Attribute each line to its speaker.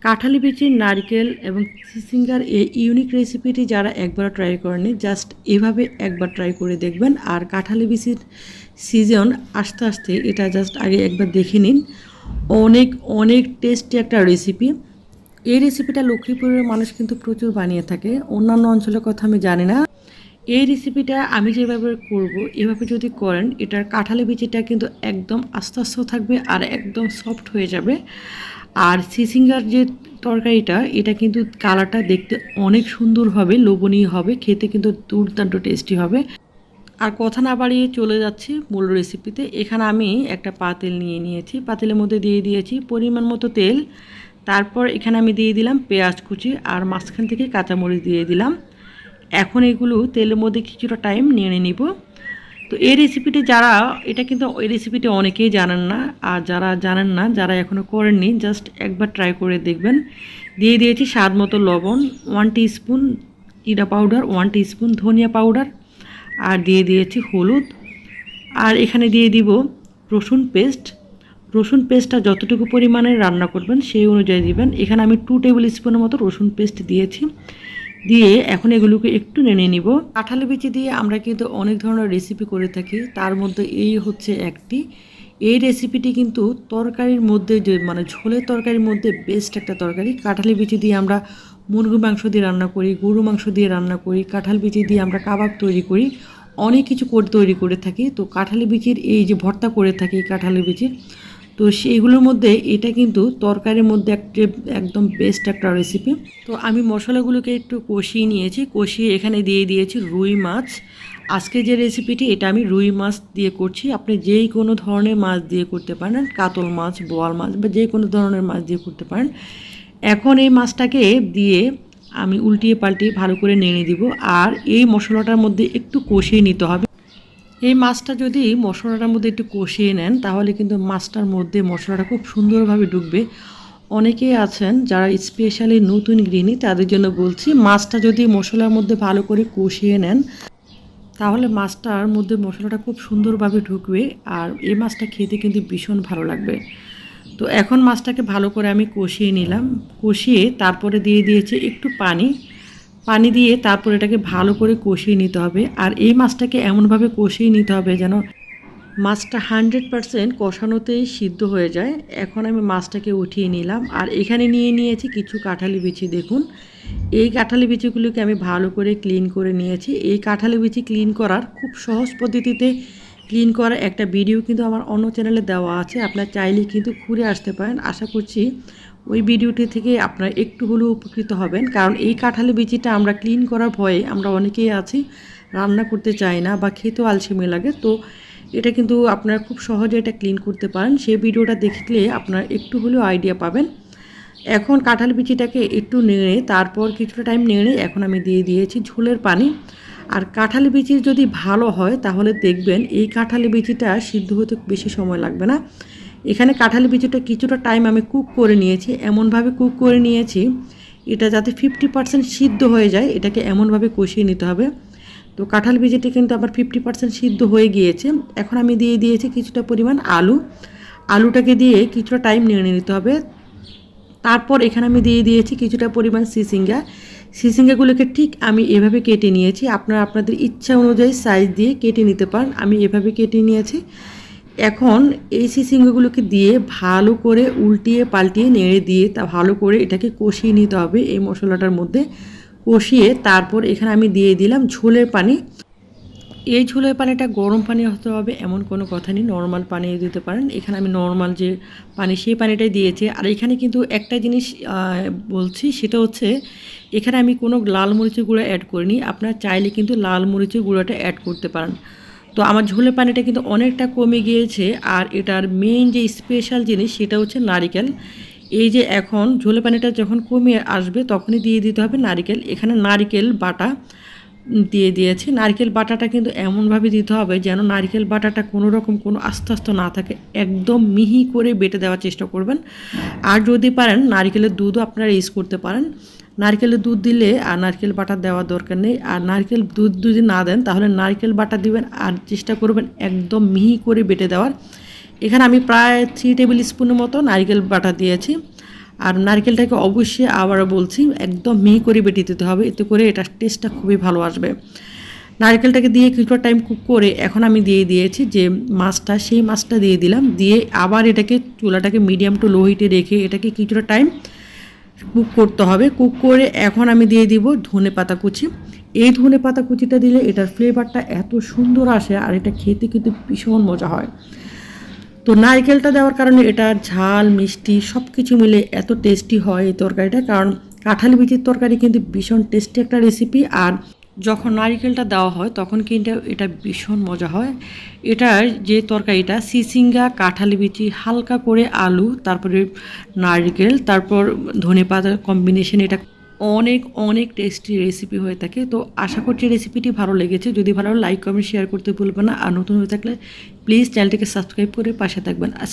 Speaker 1: কাঁঠালি বিচির নারকেল এবং চিচিঙ্গার এই ইউনিক রেসিপিটি যারা একবার ট্রাই করেনি জাস্ট এভাবে একবার ট্রাই করে দেখবেন। আর কাঁঠালি বিচির সিজন আস্তে আস্তে এটা জাস্ট আগে একবার দেখে নিন। অনেক অনেক টেস্টি একটা রেসিপি। এই রেসিপিটা লক্ষ্মীপুরের মানুষ কিন্তু প্রচুর বানিয়ে থাকে, অন্যান্য অঞ্চলের কথা আমি জানি না। এই রেসিপিটা আমি যেভাবে করব এভাবে যদি করেন এটার কাঁঠালি বিচিটা কিন্তু একদম আস্তে আস্তে থাকবে আর একদম সফট হয়ে যাবে। আর চিচিঙ্গার যে তরকারিটা এটা কিন্তু কালারটা দেখতে অনেক সুন্দর হবে, লোভনীয় হবে, খেতে কিন্তু দুর্দান্ত টেস্টি হবে। আর কথা না বাড়িয়ে চলে যাচ্ছি মূল রেসিপিতে। এখানে আমি একটা পাতিল নিয়ে নিয়েছি, পাতিলের মধ্যে দিয়ে দিয়েছি পরিমাণ মতো তেল। তারপর এখানে আমি দিয়ে দিলাম পেঁয়াজ কুচি আর মাঝখান থেকে কাঁচামরিচ দিয়ে দিলাম। এখন এগুলো তেলের মধ্যে কিছুটা টাইম নেড়ে নিব। তো এই রেসিপিটি যারা এটা কিন্তু এই রেসিপিটি অনেকেই জানেন না, আর যারা জানেন না, যারা এখনও করেননি জাস্ট একবার ট্রাই করে দেখবেন। দিয়ে দিয়েছি স্বাদ মতো লবণ, 1 টিস্পুন জিরা পাউডার, 1 টিস্পুন ধনিয়া পাউডার, আর দিয়ে দিয়েছি হলুদ। আর এখানে দিয়ে দিব রসুন পেস্ট। রসুন পেস্টটা যতটুকু পরিমাণে রান্না করবেন সেই অনুযায়ী দিবেন। এখানে আমি 2 টেবিল স্পুনের মতো রসুন পেস্ট দিয়েছি। দিয়ে এখন এগুলোকে একটু নেড়ে নিব। কাঁঠালি বিচি দিয়ে আমরা কিন্তু অনেক ধরনের রেসিপি করে থাকি, তার মধ্যে এই হচ্ছে একটি। এই রেসিপিটি কিন্তু তরকারির মধ্যে যে মানে ঝোলের তরকারির মধ্যে বেস্ট একটা তরকারি। কাঁঠালি বিচি দিয়ে আমরা মুরগি মাংস দিয়ে রান্না করি, গরু মাংস দিয়ে রান্না করি, কাঁঠাল বিচি দিয়ে আমরা কাবাব তৈরি করি, অনেক কিছু তৈরি করে থাকি। তো কাঁঠালি বিচির এই যে ভর্তা করে থাকি কাঁঠালি বিচির, তো সেইগুলোর মধ্যে এটা কিন্তু তরকারির মধ্যে একদম বেস্ট একটা রেসিপি। তো আমি মশলাগুলোকে একটু কষিয়ে নিয়েছি, কষিয়ে এখানে দিয়ে দিয়েছি রুই মাছ। আজকে যে রেসিপিটি এটা আমি রুই মাছ দিয়ে করছি, আপনি যেই কোনো ধরনের মাছ দিয়ে করতে পারেন, কাতল মাছ, বোয়াল মাছ বা যে কোনো ধরনের মাছ দিয়ে করতে পারেন। এখন এই মাছটাকে দিয়ে আমি উল্টিয়ে পাল্টিয়ে ভালো করে নেড়ে দিব। আর এই মশলাটার মধ্যে একটু কষিয়ে নিতে হবে। এই মাছটা যদি মশলাটার মধ্যে একটু কষিয়ে নেন তাহলে কিন্তু মাছটার মধ্যে মশলাটা খুব সুন্দরভাবে ঢুকবে। অনেকেই আছেন যারা স্পেশালি নতুন গৃহিণী, তাদের জন্য বলছি মাছটা যদি মশলার মধ্যে ভালো করে কষিয়ে নেন তাহলে মাছটার মধ্যে মশলাটা খুব সুন্দরভাবে ঢুকবে, আর এই মাছটা খেতে কিন্তু ভীষণ ভালো লাগবে। তো এখন মাছটাকে ভালো করে আমি কষিয়ে নিলাম, কষিয়ে তারপরে দিয়ে দিয়েছি একটু পানি। পানি দিয়ে তারপর এটাকে ভালো করে কষিয়ে নিতে হবে। আর এই মাছটাকে এমনভাবে কষিয়ে নিতে হবে যেন মাছটা 100% কষানোতেই সিদ্ধ হয়ে যায়। এখন আমি মাছটাকে উঠিয়ে নিলাম। আর এখানে নিয়ে নিয়েছি কিছু কাঁঠালি বিচি। দেখুন এই কাঁঠালি বিচিগুলোকে আমি ভালো করে ক্লিন করে নিয়েছি। এই কাঁঠালি বিচি ক্লিন করার খুব সহজ পদ্ধতিতে ক্লিন করার একটা ভিডিও কিন্তু আমার অন্য চ্যানেলে দেওয়া আছে, আপনারা চাইলে কিন্তু ঘুরে আসতে পারেন। আশা করছি ওই ভিডিওটি থেকে আপনারা একটু হলেও উপকৃত হবেন, কারণ এই কাঁঠালি বিচিটা আমরা ক্লিন করার ভয়ে আমরা অনেকেই আছি রান্না করতে চাই না বা খেতেও আলসেমি লাগে। তো এটা কিন্তু আপনারা খুব সহজে এটা ক্লিন করতে পারেন, সেই ভিডিওটা দেখলে আপনারা একটু হলেও আইডিয়া পাবেন। এখন কাঁঠাল বিচিটাকে একটু নেড়ে তারপর কিছুটা টাইম নেড়ে এখন আমি দিয়ে দিয়েছি ঝোলের পানি। আর কাঁঠাল বিচি যদি ভালো হয় তাহলে দেখবেন এই কাঁঠাল বিচিটা সিদ্ধ হতে বেশি সময় লাগবে না। এখানে কাঁঠাল বিচিটা কিছুটা টাইম আমি কুক করে নিয়েছি, এমনভাবে কুক করে নিয়েছি এটা যাতে 50% সিদ্ধ হয়ে যায়, এটাকে এমনভাবে কষিয়ে নিতে হবে। তো কাঁঠাল বিচিটা কিন্তু আবার 50% সিদ্ধ হয়ে গিয়েছে। এখন আমি দিয়ে দিয়েছি কিছুটা পরিমাণ আলু। আলুটাকে দিয়ে কিছুটা টাইম নেড়ে নিতে হবে। তারপর এখানে আমি দিয়ে দিয়েছি কিছুটা পরিমাণ চিচিঙ্গা। চিচিঙ্গাগুলোকে ঠিক আমি এভাবে কেটে নিয়েছি, আপনারা আপনাদের ইচ্ছা অনুযায়ী সাইজ দিয়ে কেটে নিতে পারেন, আমি এভাবে কেটে নিয়েছি। এখন এই চিচিঙ্গাগুলোকে দিয়ে ভালো করে উল্টিয়ে পাল্টিয়ে নেড়ে দিয়ে তা ভালো করে এটাকে কষিয়ে নিতে হবে এই মশলাটার মধ্যে। কষিয়ে তারপর এখানে আমি দিয়ে দিলাম ঝোলের পানি। এই ঝোলের পানিটা গরম পানি হতে হবে এমন কোনো কথা নেই, নর্মাল পানি দিতে পারেন। এখানে আমি নর্মাল যে পানি সেই পানিটাই দিয়েছি। আর এখানে কিন্তু একটা জিনিস বলছি, সেটা হচ্ছে এখানে আমি কোনো লাল মরিচের গুঁড়ো অ্যাড করিনি, আপনারা চাইলে কিন্তু লাল মরিচের গুঁড়োটা অ্যাড করতে পারেন। তো আমার ঝোলের পানিটা কিন্তু অনেকটা কমে গিয়েছে। আর এটার মেইন যে স্পেশাল জিনিস সেটা হচ্ছে নারিকেল। এই যে এখন ঝোলের পানিটা যখন কমে আসবে তখনই দিয়ে দিতে হবে নারিকেল। এখানে নারিকেল বাটা দিয়ে দিয়েছি। নারকেল বাটাটা কিন্তু এমনভাবে দিতে হবে যেন নারকেল বাটাটা কোনো রকম কোনো আস্তে আস্তে না থাকে, একদম মিহি করে বেটে দেওয়ার চেষ্টা করবেন। আর যদি পারেন নারকেলের দুধও আপনারা ইউজ করতে পারেন। নারকেলের দুধ দিলে আর নারকেল বাটা দেওয়ার দরকার নেই। আর নারকেল দুধ যদি না দেন তাহলে নারকেল বাটা দিবেন, আর চেষ্টা করবেন একদম মিহি করে বেটে দেওয়ার। এখানে আমি প্রায় 3 টেবিল স্পুনের মতো নারকেল বাটা দিয়েছি। আর নারকেলটাকে অবশ্যই আবারও বলছি একদম মিহি করে বেটে দিতে হবে, এতে করে এটার টেস্টটা খুবই ভালো আসবে। নারকেলটাকে দিয়ে কিছুটা টাইম কুক করে এখন আমি দিয়ে দিয়েছি যে মাছটা, সেই মাছটা দিয়ে দিলাম, দিয়ে আবার এটাকে চুলাটাকে মিডিয়াম টু লো হিটে রেখে এটাকে কিছুটা টাইম কুক করতে হবে। কুক করে এখন আমি দিয়ে দিব ধনেপাতা কুচি। এই ধনেপাতা কুচিটা দিলে এটার ফ্লেভারটা এত সুন্দর আসে আর এটা খেতে কিন্তু ভীষণ মজা হয়। তো নারকেলটা দেওয়ার কারণে এটা ঝাল মিষ্টি সব কিছু মিলে এত টেস্টি হয় এই তরকারিটা, কারণ কাঁঠালি বিচির তরকারি কিন্তু ভীষণ টেস্টি একটা রেসিপি। আর যখন নারিকেলটা দেওয়া হয় তখন কিন্তু এটা ভীষণ মজা হয়। এটার যে তরকারিটা চিচিঙ্গা, কাঁঠালি বিচি, হালকা করে আলু, তারপরে নারিকেল, তারপর ধনেপাতার কম্বিনেশন, এটা অনেক অনেক টেস্টি রেসিপি হয়ে থাকে। তো আশা করছি রেসিপিটি ভালো লেগেছে। যদি ভালো লাইক কমেন্ট শেয়ার করতে ভুলবেন না, আর নতুন হয়ে থাকলে প্লিজ চ্যানেলটিকে সাবস্ক্রাইব করে পাশে থাকবেন।